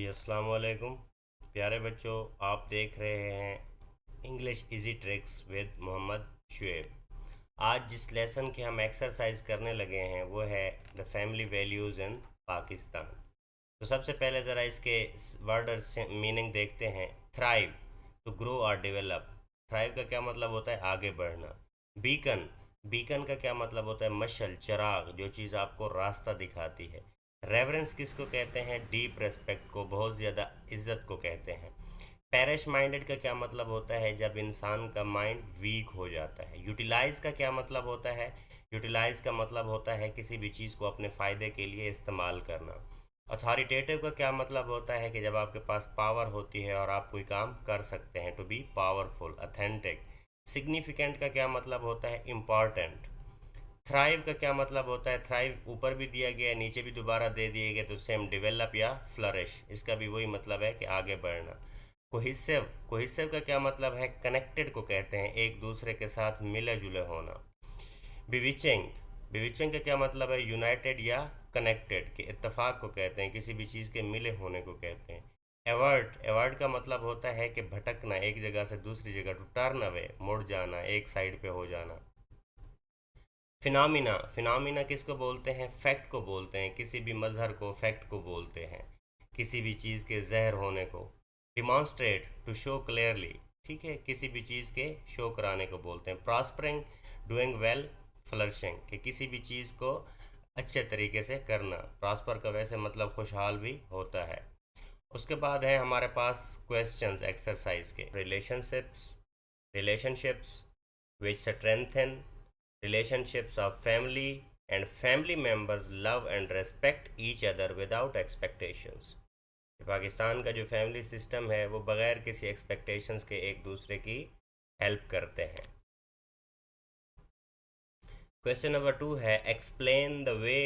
जी अस्सलाम वालेकुम प्यारे बच्चों। आप देख रहे हैं English easy tricks with Mohammad Shoaib. आज जिस लेसन की हम एक्सरसाइज करने लगे हैं वो है द फैमिली वैल्यूज़ इन पाकिस्तान। तो सबसे पहले ज़रा इसके वर्ड और मीनिंग देखते हैं। थ्राइव, टू ग्रो और डेवलप। थ्राइव का क्या मतलब होता है? आगे बढ़ना। बीकन, बीकन का क्या मतलब होता है? मशल, चिराग, जो चीज़ आपको रास्ता दिखाती है। रेवरेंस किसको कहते हैं? डीप रेस्पेक्ट को, बहुत ज़्यादा इज्जत को कहते हैं। पैरिश माइंडेड का क्या मतलब होता है? जब इंसान का माइंड वीक हो जाता है। यूटिलाइज़ का क्या मतलब होता है? यूटिलाइज़ का मतलब होता है किसी भी चीज़ को अपने फ़ायदे के लिए इस्तेमाल करना। अथॉरिटेटिव का क्या मतलब होता है? कि जब आपके पास पावर होती है और आप कोई काम कर सकते हैं, to be powerful. Authentic. Significant का क्या मतलब होता है? इम्पॉर्टेंट। थ्राइव का क्या मतलब होता है? थ्राइव ऊपर भी दिया गया है, नीचे भी दोबारा दे दिए गए, तो सेम डेवलप या फ्लरिश, इसका भी वही मतलब है कि आगे बढ़ना। कोहिसिव, कोहिसिव का क्या मतलब है? कनेक्टेड को कहते हैं, एक दूसरे के साथ मिले जुले होना। बिविचिंग, बिविचिंग का क्या मतलब है? यूनाइटेड या कनेक्टेड, के इत्तेफाक को कहते हैं, किसी भी चीज़ के मिले होने को कहते हैं। एवर्ट, एवर्ट का मतलब होता है कि भटकना, एक जगह से दूसरी जगह, टू टर्न अवे, मुड़ जाना, एक साइड पे हो जाना। फिनोमिना, फिनोमिना किसको बोलते हैं? फैक्ट को बोलते हैं, किसी भी मजहर को फैक्ट को बोलते हैं, किसी भी चीज़ के ज़हर होने को। डिमॉन्स्ट्रेट, टू शो क्लियरली, ठीक है, किसी भी चीज़ के शो कराने को बोलते हैं। प्रॉस्परिंग, डूइंग वेल, फ्लरिशिंग, कि किसी भी चीज़ को अच्छे तरीके से करना। प्रॉस्पर का वैसे मतलब खुशहाल भी होता है। उसके बाद है हमारे पास क्वेश्चंस एक्सरसाइज के। Relationships, relationships which strengthen relationships of family, and family members love and respect each other without expectations। Pakistan का जो फैमिली सिस्टम है वो बग़ैर किसी एक्सपेक्टेशंस के एक दूसरे की हेल्प करते हैं। क्वेश्चन नंबर 2 है explain the way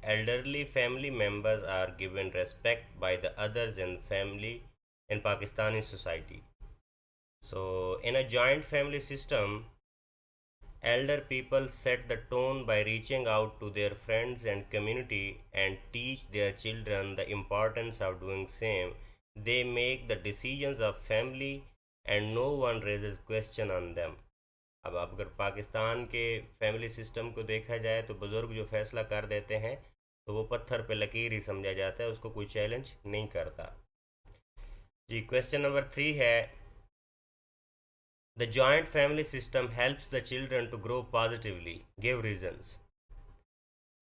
elderly family members are given respect by the others in family in Pakistani society। So in a joint family system, elder people set the tone by reaching out to their friends and community and teach their children the importance of doing same. They make the decisions of family and no one raises question on them। अब अगर पाकिस्तान के family system को देखा जाए तो बुज़ुर्ग जो फैसला कर देते हैं तो वो पत्थर पे लकीर ही समझा जाता है, उसको कोई चैलेंज नहीं करता। जी क्वेश्चन नंबर 3 है the joint family system helps the children to grow positively. Give reasons.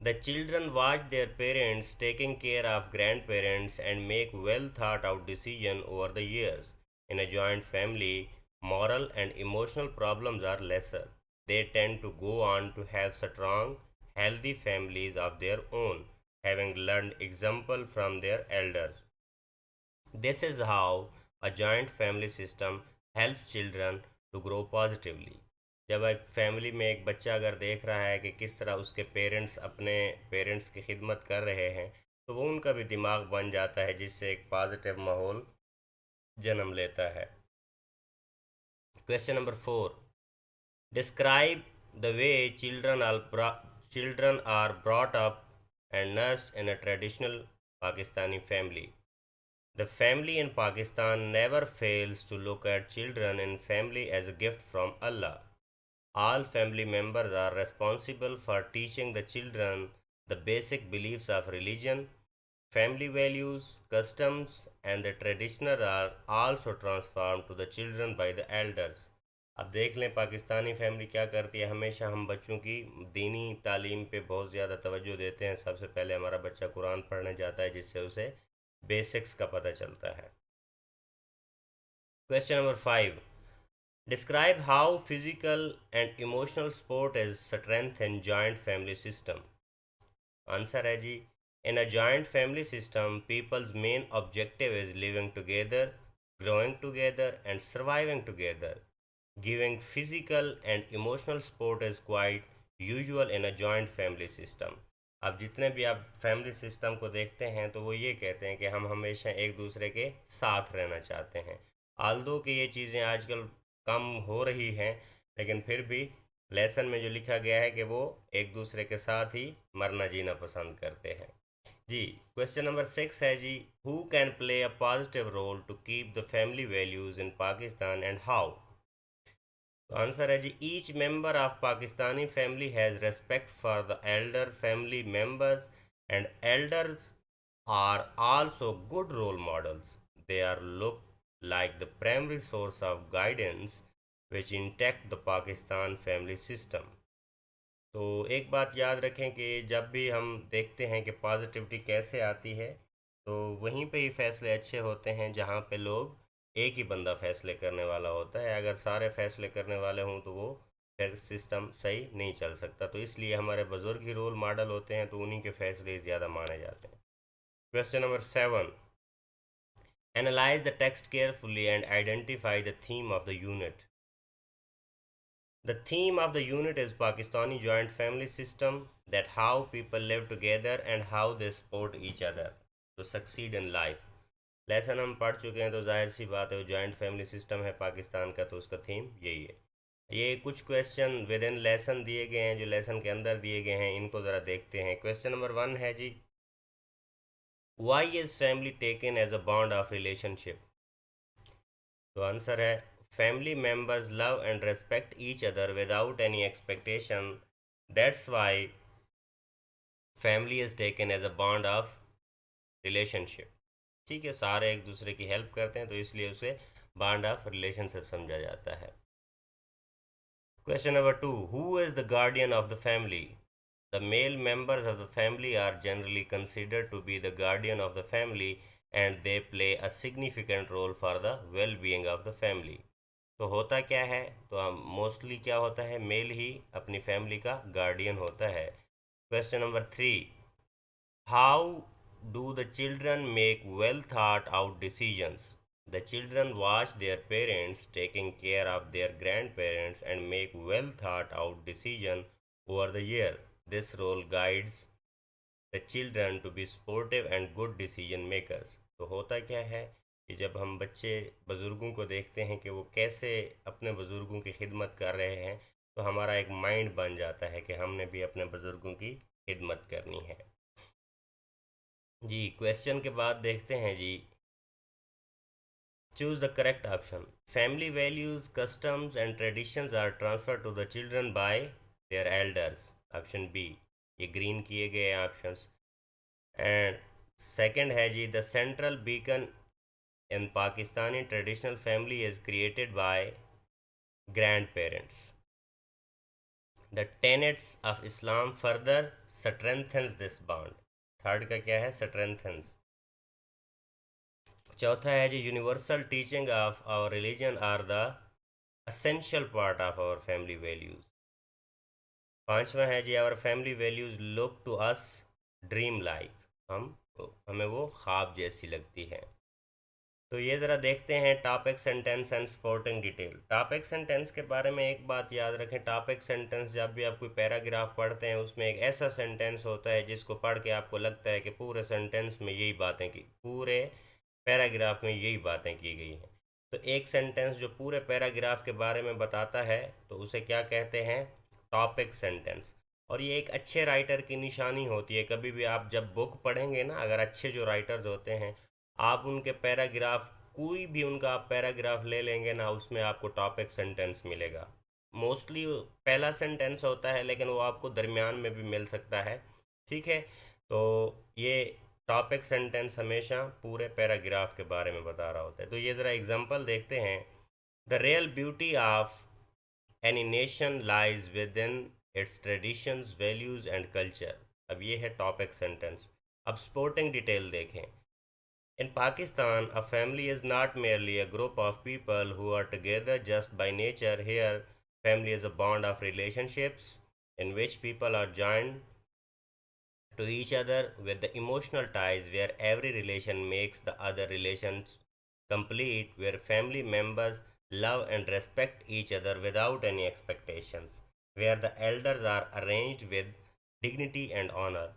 The children watch their parents taking care of grandparents and make well thought out decisions over the years. In a joint family, moral and emotional problems are lesser. They tend to go on to have strong, healthy families of their own, having learned example from their elders. This is how a joint family system helps children to grow positively। जब एक family में एक बच्चा अगर देख रहा है कि किस तरह उसके पेरेंट्स अपने पेरेंट्स की खिदमत कर रहे हैं तो वो उनका भी दिमाग बन जाता है, जिससे एक पॉजिटिव माहौल जन्म लेता है। Question number 4, describe the way children are brought up and nursed in a traditional Pakistani family। The family in Pakistan never fails to look at children in family as a gift from Allah। All family members are responsible for teaching the children the basic beliefs of religion, family values, customs, and the traditional are also transformed to the children by the elders। अब देख लें Pakistani family क्या करती है। हमेशा हम बच्चों की दीनी तालीम पे बहुत ज़्यादा तवज्जो देते हैं। सबसे पहले हमारा बच्चा कुरान पढ़ने जाता है, जिससे उसे बेसिक्स का पता चलता है। Question number 5, describe how physical and emotional support is strength in joint family system. Answer है जी, in a joint family system peoples main objective is living together, growing together and surviving together. Giving physical and emotional support is quite usual in a joint family system. अब जितने भी आप family system को देखते हैं तो वो ये कहते हैं कि हम हमेशा एक दूसरे के साथ रहना चाहते हैं। आल्दो कि ये चीज़ें आजकल कम हो रही हैं, लेकिन फिर भी लेसन में जो लिखा गया है कि वो एक दूसरे के साथ ही मरना जीना पसंद करते हैं। जी, क्वेश्चन नंबर 6 है जी, who can play a positive role to keep the family values in Pakistan and how? तो आंसर है जी, each member of Pakistani family has respect for the elder family members and elders are also good role models. They are look like the primary source of guidance which intact the Pakistan family system. तो एक बात याद रखें कि जब भी हम देखते हैं कि पॉजिटिविटी कैसे आती है, तो वहीं पे ही फैसले अच्छे होते हैं जहाँ पे लोग एक ही बंदा फैसले करने वाला होता है। अगर सारे फैसले करने वाले हों तो वो फिर सिस्टम सही नहीं चल सकता। तो इसलिए हमारे बुज़ुर्ग ही रोल मॉडल होते हैं, तो उन्हीं के फैसले ज़्यादा माने जाते हैं। Question number 7, analyze the text carefully and identify the theme of the unit. The theme of the unit is Pakistani joint family system, that how people live together and how they support each other to succeed in life. Lesson हम पढ़ चुके हैं, तो जाहिर सी बात है वो जॉइंट फैमिली सिस्टम है पाकिस्तान का, तो उसका थीम यही है। ये कुछ क्वेश्चन विद इन लेसन दिए गए हैं, जो लेसन के अंदर दिए गए हैं, इनको ज़रा देखते हैं। क्वेश्चन नंबर 1 है जी, why is family taken as a bond of relationship? तो आंसर है, family members love and respect each other without any expectation, that's why family is taken as a bond of relationship. ठीक है, सारे एक दूसरे की हेल्प करते हैं, तो इसलिए उसे बॉन्ड ऑफ रिलेशनशिप समझा जाता है। Question number 2, who is the guardian of the family? The male members of the family are generally considered to be the guardian of the family and they play a significant role for the well-being of the family. तो होता क्या है, तो हम mostly क्या होता है, mail ही अपनी फैमिली का गार्डियन होता है। Question number 3, how do the children make well thought out decisions? The children watch their parents taking care of their grand parents and make well thought out decision over the year. This role guides the children to be sportive and good decision makers. तो होता क्या है कि जब हम बच्चे बुज़ुर्गों को देखते हैं कि वो कैसे अपने बुज़ुर्गों की खिदमत कर रहे हैं, तो हमारा एक माइंड बन जाता है कि हमने भी अपने बुज़ुर्गों की खिदमत करनी है। जी, क्वेश्चन के बाद देखते हैं जी, choose the correct option. Family values, customs and traditions are transfer to the children by their elders. Option B, ये ग्रीन किए गए ऑप्शंस। एंड सेकंड है जी, the central beacon in Pakistani traditional family is created by grandparents. The tenets of Islam further strengthens this bond. Third का क्या है, strengthens. चौथा है जी, universal teaching of our religion are the essential part of our family values. पांचवा है जी, our family values look to us dream like. हमें वो ख्वाब जैसी लगती है। तो ये ज़रा देखते हैं topic sentence and supporting detail. Topic sentence के बारे में एक बात याद रखें, टॉपिक सेंटेंस जब भी आप कोई पैराग्राफ पढ़ते हैं, उसमें एक ऐसा सेंटेंस होता है जिसको पढ़ के आपको लगता है कि पूरे सेंटेंस में यही बातें की, पूरे पैराग्राफ में यही बातें की गई हैं। तो एक सेंटेंस जो पूरे पैराग्राफ के बारे में बताता है, तो उसे क्या कहते हैं, टॉपिक सेंटेंस। और ये एक अच्छे राइटर की निशानी होती है। कभी भी आप जब बुक पढ़ेंगे ना, अगर अच्छे जो राइटर्स होते हैं, आप उनके पैराग्राफ, कोई भी उनका आप पैराग्राफ ले लेंगे ना, उसमें आपको टॉपिक सेंटेंस मिलेगा। मोस्टली पहला सेंटेंस होता है, लेकिन वो आपको दरमियान में भी मिल सकता है। ठीक है, तो ये टॉपिक सेंटेंस हमेशा पूरे पैराग्राफ के बारे में बता रहा होता है। तो ये ज़रा एग्जांपल देखते हैं। The real beauty of any nation lies with in its traditions, values and culture. अब ये है टॉपिक सेंटेंस। अब स्पोर्टिंग डिटेल देखें। In Pakistan, a family is not merely a group of people who are together just by nature. Here, family is a bond of relationships in which people are joined to each other with the emotional ties, where every relation makes the other relations complete, where family members love and respect each other without any expectations, where the elders are arranged with dignity and honor.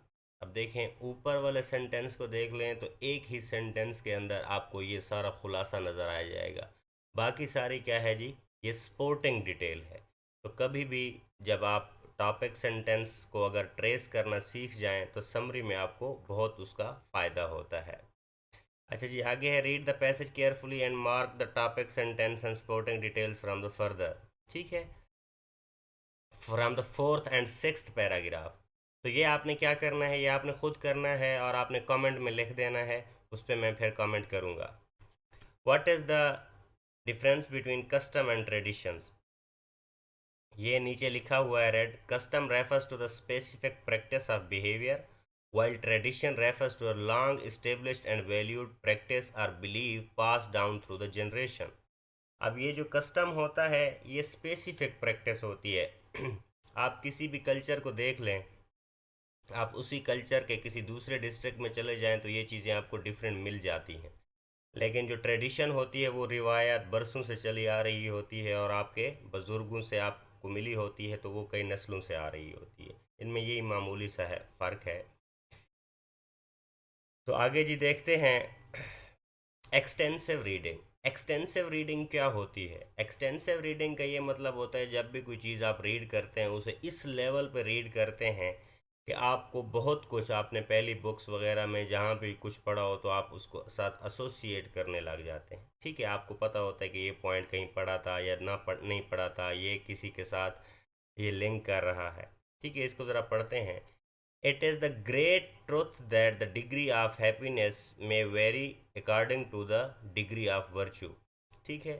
अब देखें, ऊपर वाले sentence को देख लें तो एक ही sentence के अंदर आपको ये सारा खुलासा नज़र आ जाएगा। बाकी सारी क्या है जी, ये स्पोर्टिंग डिटेल है। तो कभी भी जब आप टॉपिक सेंटेंस को अगर ट्रेस करना सीख जाएं तो समरी में आपको बहुत उसका फ़ायदा होता है। अच्छा जी, आगे है read the passage carefully and mark the topic sentence and supporting details from the further. ठीक है, from the 4th and 6th paragraph. तो ये आपने क्या करना है, ये आपने खुद करना है और आपने कमेंट में लिख देना है, उस पर मैं फिर कमेंट करूँगा। What is the difference between custom and traditions. ये नीचे लिखा हुआ है red, custom refers to the specific practice of behaviour while tradition refers to a long established and valued practice or belief passed down through the generation। अब ये जो custom होता है ये स्पेसिफिक प्रैक्टिस होती है। आप किसी भी कल्चर को देख लें, आप उसी कल्चर के किसी दूसरे डिस्ट्रिक्ट में चले जाएं तो ये चीज़ें आपको डिफरेंट मिल जाती हैं। लेकिन जो ट्रेडिशन होती है वो रिवायत बरसों से चली आ रही होती है और आपके बुज़ुर्गों से आपको मिली होती है, तो वो कई नस्लों से आ रही होती है। इनमें यही मामूली सा है फ़र्क है। तो आगे जी देखते हैं एक्सटेंसिव रीडिंग। एक्सटेंसिव रीडिंग क्या होती है? एक्सटेंसिव रीडिंग का ये मतलब होता है जब भी कोई चीज़ आप रीड करते हैं उसे इस लेवल पे रीड करते हैं कि आपको बहुत कुछ, आपने पहली बुक्स वगैरह में जहाँ भी कुछ पढ़ा हो तो आप उसको साथ एसोसिएट करने लग जाते हैं। ठीक है, आपको पता होता है कि ये पॉइंट कहीं पढ़ा था या नहीं पढ़ा था, ये किसी के साथ ये लिंक कर रहा है। ठीक है, इसको ज़रा पढ़ते हैं। It is the great truth that the degree of happiness may vary according to the degree of virtue। ठीक है,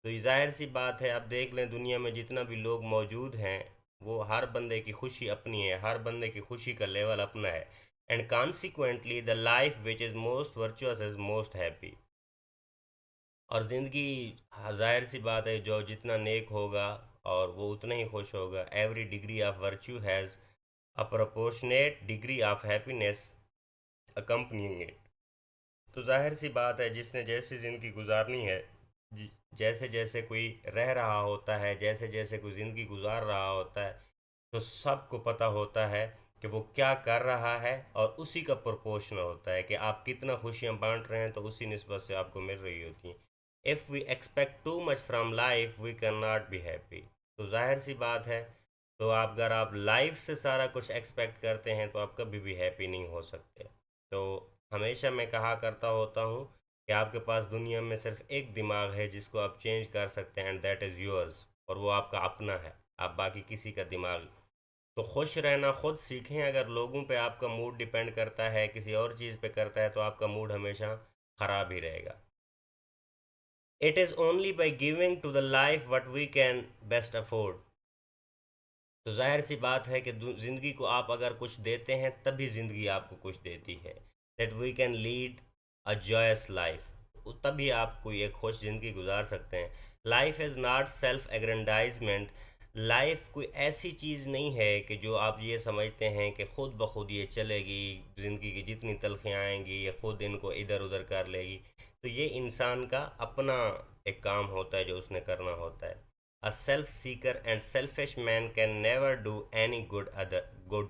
तो ये जाहिर सी बात है, आप देख लें दुनिया में जितना भी लोग मौजूद हैं वो हर बंदे की खुशी अपनी है, हर बंदे की खुशी का लेवल अपना है। And consequently the life which is most virtuous is most happy. और ज़िंदगी जाहिर सी बात है, जो जितना नेक होगा और वो उतना ही खुश होगा। Every degree of virtue has a proportionate degree of happiness accompanying it। तो जाहिर सी बात है, जिसने जैसी ज़िंदगी गुजारनी है, जैसे जैसे कोई रह रहा होता है, जैसे जैसे कोई ज़िंदगी गुजार रहा होता है, तो सबको पता होता है कि वो क्या कर रहा है और उसी का प्रोपोर्शनल होता है कि आप कितना खुशियाँ बांट रहे हैं, तो उसी निस्बत से आपको मिल रही होती हैं। If we expect too much from life we can not be happy. तो जाहिर सी बात है, तो आप अगर आप लाइफ से सारा कुछ एक्सपेक्ट करते हैं तो आप कभी भी हैप्पी नहीं हो सकते। तो हमेशा मैं कहा करता होता हूँ कि आपके पास दुनिया में सिर्फ एक दिमाग है जिसको आप चेंज कर सकते हैं, एंड दैट इज़ योर्स, और वो आपका अपना है, आप बाकी किसी का दिमाग। तो खुश रहना खुद सीखें। अगर लोगों पे आपका मूड डिपेंड करता है, किसी और चीज़ पे करता है, तो आपका मूड हमेशा ख़राब ही रहेगा। It is only by giving to the life what we can best afford. तो जाहिर सी बात है कि ज़िंदगी को आप अगर कुछ देते हैं तभी ज़िंदगी आपको कुछ देती है। That we can lead a joyous life, तभी आप कोई एक खुश ज़िंदगी गुजार सकते हैं। Life is not self aggrandizement. Life कोई ऐसी चीज़ नहीं है कि जो आप ये समझते हैं कि ख़ुद ब खुद ये चलेगी, ज़िंदगी की जितनी तलखियाँ आएंगी ये ख़ुद इनको इधर उधर कर लेगी। तो ये इंसान का अपना एक काम होता है जो उसने करना होता है। A self-seeker and selfish man can never do any good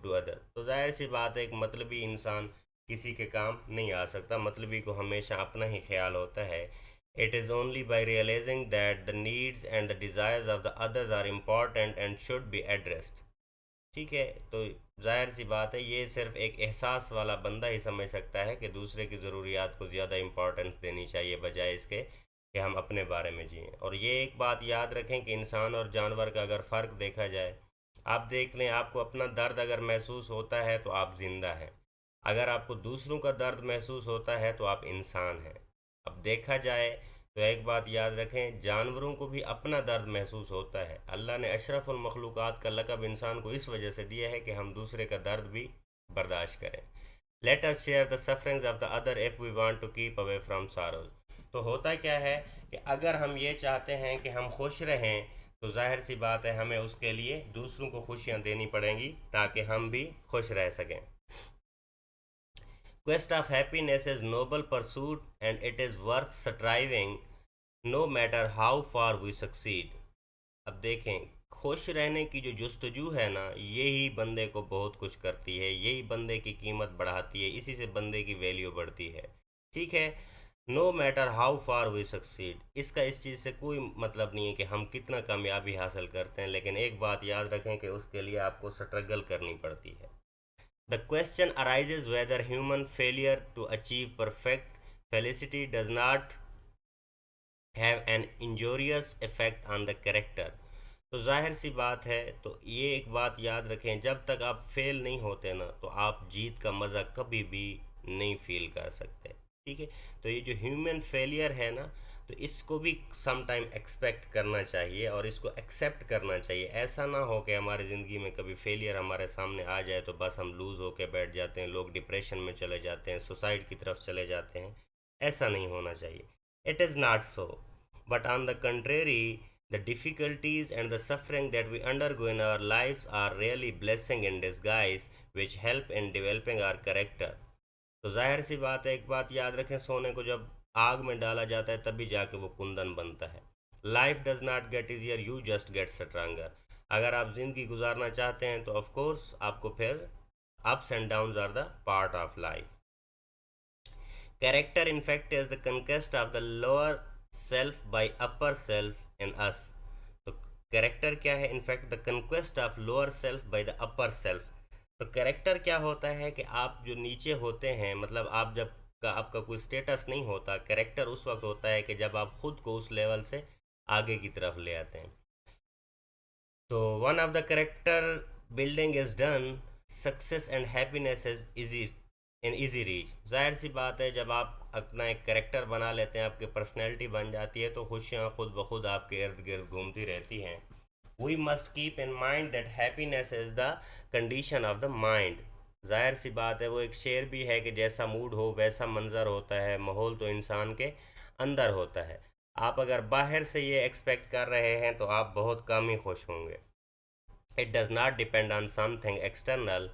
to other। तो जाहिर सी बात है, एक मतलबी इंसान किसी के काम नहीं आ सकता, मतलबी को हमेशा अपना ही ख्याल होता है। It is only by realizing that the needs and the desires of the others are important and should be addressed। ठीक है, तो जाहिर सी बात है, ये सिर्फ एक एहसास वाला बंदा ही समझ सकता है कि दूसरे की ज़रूरियात को ज़्यादा इम्पोर्टेंस देनी चाहिए बजाय इसके कि हम अपने बारे में जिएं। और ये एक बात याद रखें कि इंसान और जानवर का अगर फ़र्क देखा जाए, आप देख लें, आपको अपना दर्द अगर महसूस होता है तो आप ज़िंदा हैं, अगर आपको दूसरों का दर्द महसूस होता है तो आप इंसान हैं। अब देखा जाए तो एक बात याद रखें, जानवरों को भी अपना दर्द महसूस होता है। अल्लाह ने अशरफुल मखलूक़ात का लक़ब इंसान को इस वजह से दिया है कि हम दूसरे का दर्द भी बर्दाश्त करें। Let us share the sufferings of the other if we want to keep away from sorrows. तो होता क्या है कि अगर हम ये चाहते हैं कि हम खुश रहें, तो जाहिर सी बात है हमें उसके लिए दूसरों को खुशियाँ देनी पड़ेंगी ताकि हम भी खुश रह सकें। Quest of happiness is noble pursuit and it is worth striving no matter how far we succeed। अब देखें, खुश रहने की जो जुस्तजू है ना, यही बंदे को बहुत कुछ करती है, यही बंदे की कीमत बढ़ाती है, इसी से बंदे की वैल्यू बढ़ती है। ठीक है, no matter how far we succeed, इसका इस चीज़ से कोई मतलब नहीं है कि हम कितना कामयाबी हासिल करते हैं, लेकिन एक बात याद रखें कि उसके लिए आपको स्ट्रगल करनी पड़ती है। The question arises whether human failure to achieve perfect felicity does not have an injurious effect on the character. तो जाहिर सी बात है, तो ये एक बात याद रखें, जब तक आप फेल नहीं होते ना तो आप जीत का मज़ा कभी भी नहीं फील कर सकते। ठीक है, तो ये जो ह्यूमन फेलियर है ना, तो इसको भी सम टाइम एक्सपेक्ट करना चाहिए और इसको एक्सेप्ट करना चाहिए। ऐसा ना हो कि हमारी ज़िंदगी में कभी फेलियर हमारे सामने आ जाए तो बस हम लूज़ होकर बैठ जाते हैं, लोग डिप्रेशन में चले जाते हैं, सुसाइड की तरफ चले जाते हैं। ऐसा नहीं होना चाहिए। It is not so, but on the contrary, the difficulties and the suffering that we undergo in our lives are really blessing in disguise which help in developing our character. तो जाहिर सी बात है, एक बात याद रखें, सोने को जब आग में डाला जाता है तभी जाके वो कुंदन बनता है। Life does not gate easier, you just get stronger. अगर आप ज़िंदगी गुजारना चाहते हैं तो ऑफ कोर्स आपको फिर ups and downs are the part of life. Character, in fact, is the conquest of the lower self by upper self in us. तो कैरेक्टर क्या है? In fact the conquest of lower self by the upper self. तो character क्या होता है कि आप जो नीचे होते हैं, मतलब आप जब आपका कोई स्टेटस नहीं होता, कैरेक्टर उस वक्त होता है कि जब आप खुद को उस लेवल से आगे की तरफ ले आते हैं। तो one of the character building is done, success and happiness is easy in easy reach. जाहिर सी बात है, जब आप अपना एक कैरेक्टर बना लेते हैं, आपकी पर्सनैलिटी बन जाती है, तो खुशियाँ खुद ब खुद आपके इर्द गिर्द घूमती रहती हैं। We must keep in mind that happiness is the condition of the mind. जाहिर सी बात है, वो एक शेर भी है कि जैसा मूड हो वैसा मंज़र होता है, माहौल तो इंसान के अंदर होता है। आप अगर बाहर से ये एक्सपेक्ट कर रहे हैं तो आप बहुत कम ही खुश होंगे। It does not depend on something external,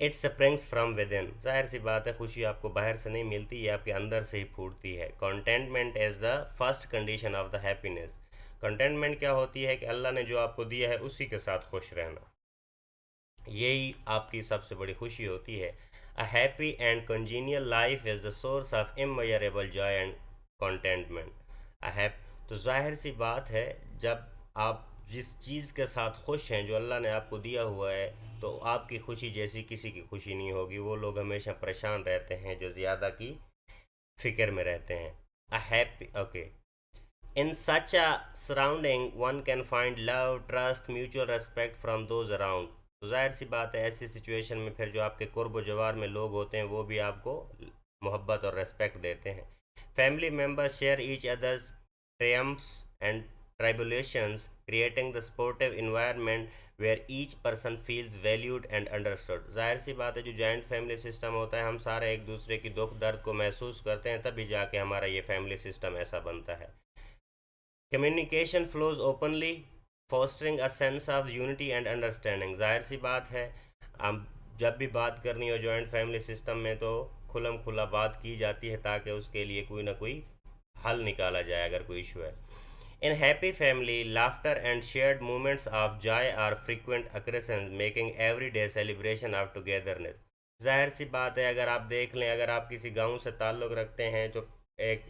it springs from with in. जाहिर सी बात है, खुशी आपको बाहर से नहीं मिलती, ये आपके अंदर से ही फूटती है। Contentment is the first condition of the happiness. Contentment क्या होती है कि अल्लाह ने जो आपको दिया है उसी के साथ खुश रहना, यही आपकी सबसे बड़ी खुशी होती है। A happy and congenial life is the source of immeasurable joy and contentment. A hap तो जाहिर सी बात है, जब आप जिस चीज़ के साथ खुश हैं, जो अल्लाह ने आपको दिया हुआ है, तो आपकी खुशी जैसी किसी की खुशी नहीं होगी। वो लोग हमेशा परेशान रहते हैं जो ज़्यादा की फ़िक्र में रहते हैं। A happy okay in such a surrounding one can find love, trust, mutual respect from those around. तो जाहिर सी बात है, ऐसी सिचुएशन में फिर जो आपके कुर्ब जवार में लोग होते हैं वो भी आपको मोहब्बत और रेस्पेक्ट देते हैं। Family members share each other's triumphs and tribulations, creating the supportive environment where each person feels valued and understood. जाहिर सी बात है, जो जॉइंट फैमिली सिस्टम होता है, हम सारे एक दूसरे की दुख दर्द को महसूस करते हैं, तभी जाके हमारा ये फैमिली सिस्टम ऐसा बनता है। Communication flows openly, fostering a sense of unity and understanding. जाहिर सी बात है, हम जब भी बात करनी हो जॉइंट फैमिली सिस्टम में तो खुलम खुला बात की जाती है, ताकि उसके लिए कोई ना कोई हल निकाला जाए अगर कोई इशू है। In happy family, laughter and shared moments of joy are frequent occurrences, making every day celebration of togetherness. जाहिर सी बात है, अगर आप देख लें, अगर आप किसी गांव से ताल्लुक़ रखते हैं तो एक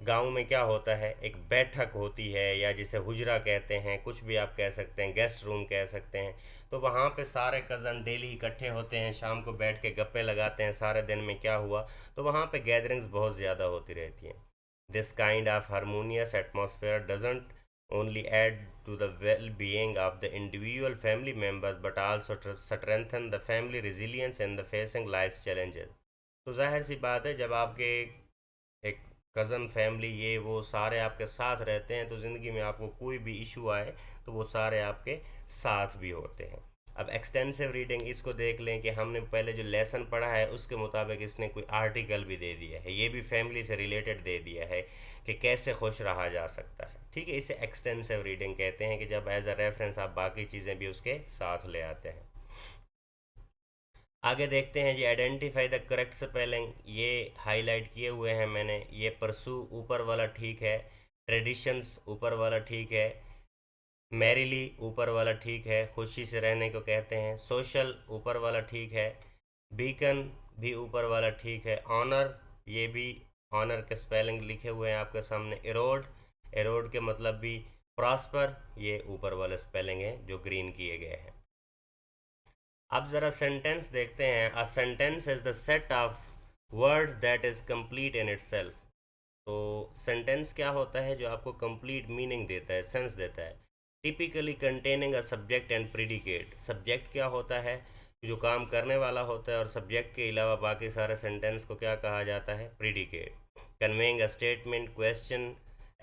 गांव में क्या होता है, एक बैठक होती है, या जिसे हुजरा कहते हैं, कुछ भी आप कह सकते हैं, गेस्ट रूम कह सकते हैं। तो वहाँ पे सारे कज़न डेली इकट्ठे होते हैं, शाम को बैठ के गप्पे लगाते हैं सारे दिन में क्या हुआ। तो वहाँ पे गैदरिंग्स बहुत ज़्यादा होती रहती हैं। This kind of harmonious atmosphere doesn't only add to the well-being of the individual family members but also strengthen the family resilience in the facing life's challenges। तो जाहिर सी बात है, जब आपके एक कज़न फैमिली ये वो सारे आपके साथ रहते हैं, तो ज़िंदगी में आपको कोई भी इशू आए तो वो सारे आपके साथ भी होते हैं। अब एक्सटेंसिव रीडिंग इसको देख लें कि हमने पहले जो लेसन पढ़ा है उसके मुताबिक इसने कोई आर्टिकल भी दे दिया है, ये भी फैमिली से रिलेटेड दे दिया है कि कैसे खुश रहा जा सकता है। ठीक है, इसे एक्सटेंसिव रीडिंग कहते हैं कि जब एज अ रेफरेंस आप बाकी चीज़ें भी उसके साथ ले आते हैं। आगे देखते हैं जी, आइडेंटिफाई द करेक्ट स्पेलिंग, ये हाईलाइट किए हुए हैं मैंने। ये परसू ऊपर वाला ठीक है, ट्रेडिशंस ऊपर वाला ठीक है, मैरिली ऊपर वाला ठीक है, खुशी से रहने को कहते हैं, सोशल ऊपर वाला ठीक है, बीकन भी ऊपर वाला ठीक है, ऑनर ये भी ऑनर के स्पेलिंग लिखे हुए हैं आपके सामने। एरोड, एरोड के मतलब भी प्रॉस्पर, ये ऊपर वाले स्पेलिंग है जो ग्रीन किए गए हैं। अब ज़रा सेंटेंस देखते हैं। A sentence is the set of words that is complete in itself. तो सेंटेंस क्या होता है? जो आपको कंप्लीट मीनिंग देता है, सेंस देता है। Typically containing a subject and predicate. Subject क्या होता है? जो काम करने वाला होता है, और सब्जेक्ट के अलावा बाकी सारे सेंटेंस को क्या कहा जाता है? Predicate. Conveying a statement, question,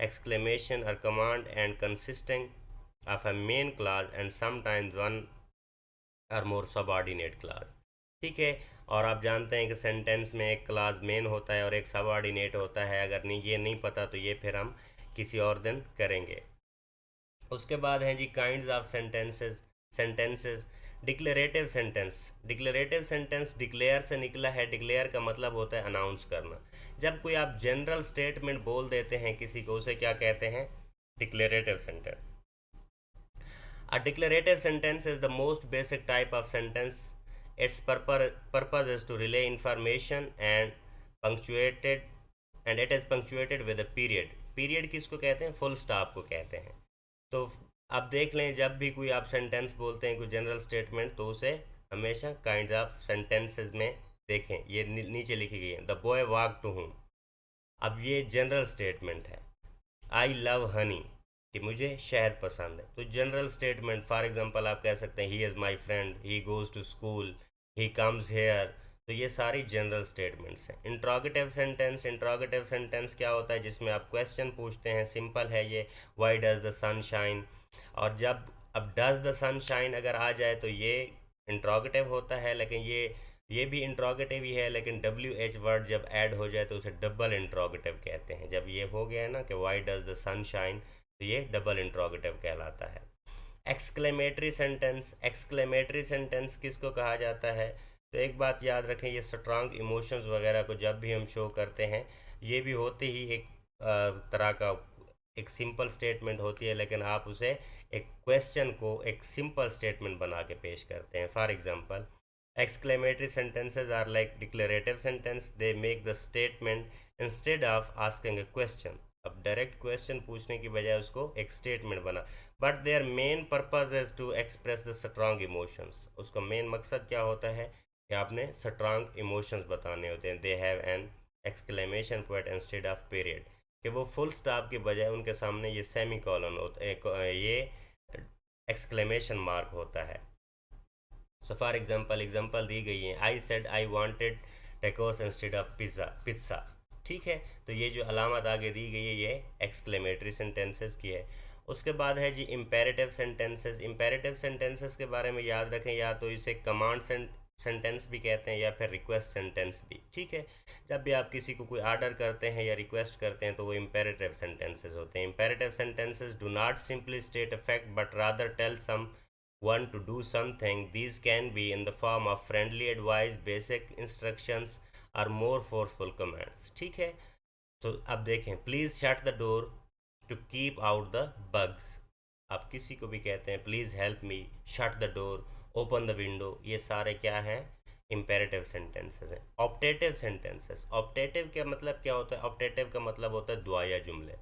exclamation or command and consisting of a main clause and sometimes one or more subordinate clause। ठीक है। और आप जानते हैं कि सेंटेंस में एक क्लास मेन होता है और एक सबऑर्डिनेट होता है। अगर नहीं, ये नहीं पता तो ये फिर हम किसी और दिन करेंगे। उसके बाद हैं जी kinds of sentences. Sentences, declarative sentence. Declarative sentence declare से निकला है। डिक्लेयर का मतलब होता है अनाउंस करना। जब कोई आप जनरल स्टेटमेंट बोल देते हैं किसी को, उसे क्या कहते हैं? Declarative sentence. A declarative sentence is the most basic type of sentence. Its purpose is to relay information and punctuated and it is punctuated with a period। Period किसको कहते हैं? फुल स्टॉप को कहते हैं। तो अब देख लें, जब भी कोई आप सेंटेंस बोलते हैं, कोई जनरल स्टेटमेंट, तो उसे हमेशा काइंड ऑफ सेंटेंसेस में देखें। ये नीचे लिखी गई है। The boy walk to home. अब ये जनरल स्टेटमेंट है। आई लव हनी, कि मुझे शहद पसंद है। तो जनरल स्टेटमेंट, फॉर एग्जांपल आप कह सकते हैं he is my friend, he goes to school, he comes here. तो ये सारी जनरल स्टेटमेंट्स हैं। इंट्रोगेटिव सेंटेंस, इंट्रोगेटिव सेंटेंस क्या होता है? जिसमें आप क्वेश्चन पूछते हैं। सिंपल है ये, why does the sun shine. और जब अब डज़ द सन शाइन अगर आ जाए तो ये इंट्रोगेटिव होता है, लेकिन ये भी इंट्रोगेटिव ही है, लेकिन डब्ल्यू एच वर्ड जब ऐड हो जाए तो उसे डबल इंट्रोगेटिव कहते हैं। जब ये हो गया है ना कि why does the sun shine, तो ये डबल इंट्रोगेटिव कहलाता है। एक्सक्लेमेटरी सेंटेंस, एक्सक्लेमेटरी सेंटेंस किसको कहा जाता है? तो एक बात याद रखें, ये स्ट्रांग इमोशंस वगैरह को जब भी हम शो करते हैं, ये भी होते ही एक तरह का एक सिंपल स्टेटमेंट होती है, लेकिन आप उसे एक क्वेश्चन को एक सिंपल स्टेटमेंट बना के पेश करते हैं। For example, exclamatory sentences are like declarative sentence, they make the statement instead of asking a question। अब डायरेक्ट क्वेश्चन पूछने की बजाय उसको एक स्टेटमेंट बना। But their main purpose is to express the strong emotions. उसका मेन मकसद क्या होता है? कि आपने स्ट्रांग इमोशंस बताने होते हैं। They have an exclamation point instead of period, कि वो फुल स्टॉप के बजाय उनके सामने ये सेमी कॉलन होता है, ये एक्सक्लेमेशन मार्क होता है। सो फॉर एग्जांपल दी गई है, I said I wanted tacos instead of pizza. ठीक है। तो ये जो अलामत आगे दी गई है, ये एक्सक्लेमेटरी सेंटेंसेस की है। उसके बाद है जी इम्पेरेटिव सेंटेंसेस। इम्पेरेटिव सेंटेंसेस के बारे में याद रखें, या तो इसे कमांड सेंटेंस भी कहते हैं या फिर रिक्वेस्ट सेंटेंस भी। ठीक है। जब भी आप किसी को कोई ऑर्डर करते हैं या रिक्वेस्ट करते हैं तो वो इम्पेरेटिव सेंटेंसेस होते हैं। Imperative sentences do not simply state a fact but rather tell some one to do something। These can be in the form of friendly advice, basic instructions or more forceful commands। ठीक है। तो अब देखें, please shut the door to keep out the bugs. आप किसी को भी कहते हैं please help me, shut the door, open the window, ये सारे क्या हैं? इम्पेरेटिव सेंटेंसेस हैं। ऑप्टेटिव सेंटेंसेस, ऑप्टेटिव का मतलब क्या होता है? ऑप्टेटिव का मतलब होता है दुआ या जुमले।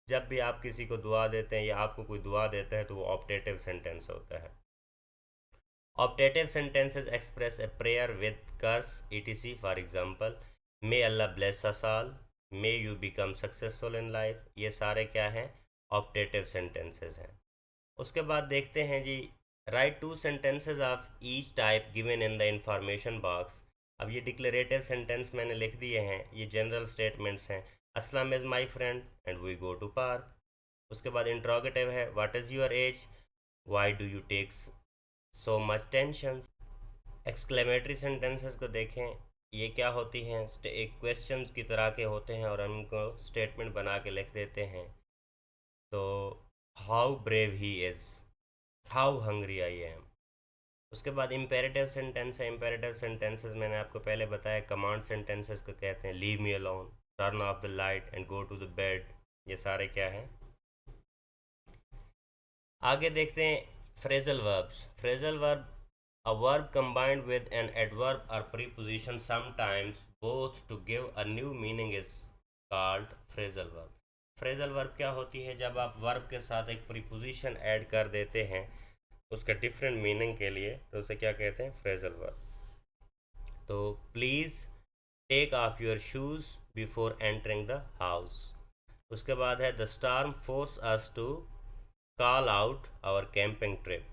जब भी आप किसी को दुआ देते हैं या आपको कोई दुआ देता है तो वो ऑप्टेटिव सेंटेंस होता है। Optative sentences express a prayer with curse etc। For example, may Allah bless us all, may you become successful in life। ये सारे क्या हैं? Optative sentences हैं। उसके बाद देखते हैं जी, write two sentences of each type given in the information box। अब ये डिक्लेरेटिव सेंटेंस मैंने लिख दिए हैं, ये जनरल स्टेटमेंट्स हैं। Aslam is my friend and we go to park. उसके बाद इंट्रोगेटिव है, what is your age, why do you take so much tension. Exclamatory sentences को देखें, ये क्या होती हैं? एक क्वेश्चन की तरह के होते हैं और हम उनको स्टेटमेंट बना के लिख देते हैं। तो how brave he is, how hungry I am. उसके बाद इम्पेरेटिव सेंटेंस है। इम्पेरेटिव सेंटेंसेस मैंने आपको पहले बताया, कमांड सेंटेंसेस को कहते हैं। Leave me alone, turn off the light and go to the bed, ये सारे क्या हैं? आगे देखते हैं phrasal verbs. Phrasal verb, a verb combined with an adverb or preposition sometimes both to give a new meaning is called phrasal verb. Phrasal verb क्या होती है? जब आप वर्ब के साथ एक प्रीपोजिशन ऐड कर देते हैं उसका डिफरेंट मीनिंग के लिए, तो उसे क्या कहते हैं? Phrasal verb. तो please take off your shoes before entering the house. उसके बाद है the storm force us to call out our camping trip.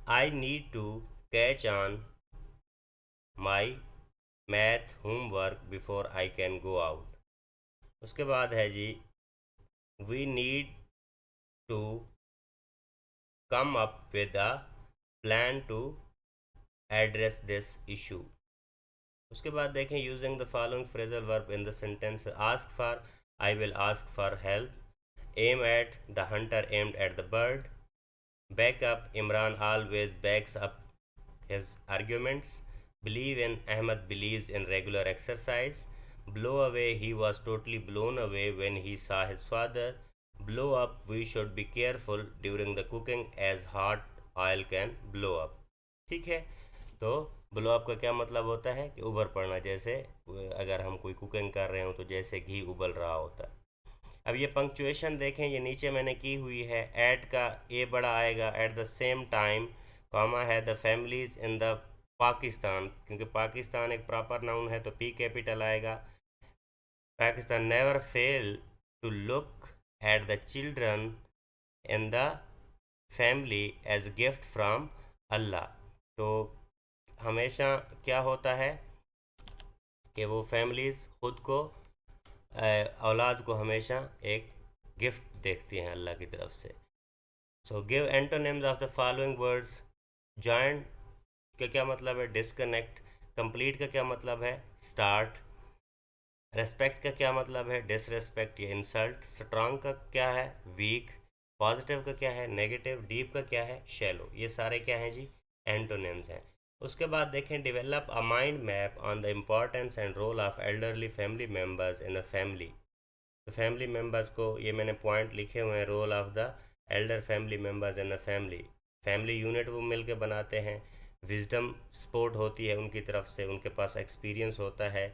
I need to catch on my math homework before I can go out. उसके बाद है जी we need to come up with a plan to address this issue. उसके बाद देखें using the following phrasal verb in the sentence. Ask for, I will ask for help. Aim at, the hunter aimed at the bird. Back up, Imran always backs up his arguments. Believe in, Ahmed believes in regular exercise. Blow away, he was totally blown away when he saw his father. Blow up, we should be careful during the cooking as hot oil can blow up. ठीक है, तो blow up का क्या मतलब होता है कि उबर पड़ना। जैसे अगर हम कोई कुकिंग कर रहे हो तो जैसे घी उबल रहा होता है। अब ये पंक्चुएशन देखें, ये नीचे मैंने की हुई है। एट का ए बड़ा आएगा, at the same time, comma है the families in the Pakistan, क्योंकि पाकिस्तान एक प्रॉपर नाउन है तो पी कैपिटल आएगा। Pakistan never fail to look at the children in the family as gift from Allah. तो हमेशा क्या होता है कि वो फैमिलीज़ ख़ुद को औलाद को हमेशा एक गिफ्ट देखती हैं अल्लाह की तरफ से। So give antonyms of the following words. Joint का क्या मतलब है? डिस्कनेक्ट। कंप्लीट का क्या मतलब है? स्टार्ट। रेस्पेक्ट का क्या मतलब है? डिसरेस्पेक्ट या इंसल्ट। स्ट्रांग का क्या है? वीक। पॉजिटिव का क्या है? नेगेटिव। डीप का क्या है? शैलो। ये सारे क्या हैं जी? एंटोनिम्स हैं। उसके बाद देखें develop a mind map on the importance and role of elderly family members in a family. तो फैमिली मेम्बर्स को ये मैंने पॉइंट लिखे हुए हैं। Role of the elder family members in a family. Family unit वो मिल के बनाते हैं। विजडम सपोर्ट होती है उनकी तरफ से, उनके पास एक्सपीरियंस होता है।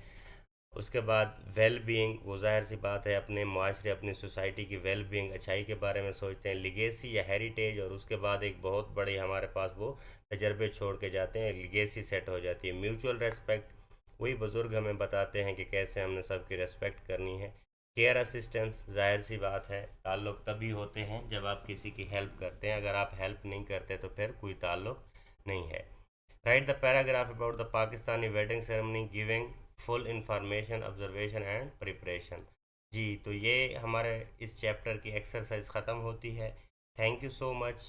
उसके बाद वेल बीइंग, वो ज़ाहिर सी बात है अपने माशरे अपनी सोसाइटी की वेल बीइंग अच्छाई के बारे में सोचते हैं। लिगेसी या हेरिटेज, और उसके बाद एक बहुत बड़ी हमारे पास वो तजर्बे छोड़ के जाते हैं, लिगेसी सेट हो जाती है। म्यूचुअल रेस्पेक्ट, वही बुज़ुर्ग हमें बताते हैं कि कैसे हमने सबकी रेस्पेक्ट करनी है। केयर असिस्टेंस, ज़ाहिर सी बात है ताल्लुक़ तभी होते हैं जब आप किसी की हेल्प करते हैं, अगर आप हेल्प नहीं करते तो फिर कोई ताल्लुक़ नहीं है। Write the paragraph about the Pakistani wedding ceremony giving full information, observation and preparation. जी, तो ये हमारे इस चैप्टर की एक्सरसाइज ख़त्म होती है। Thank you so much.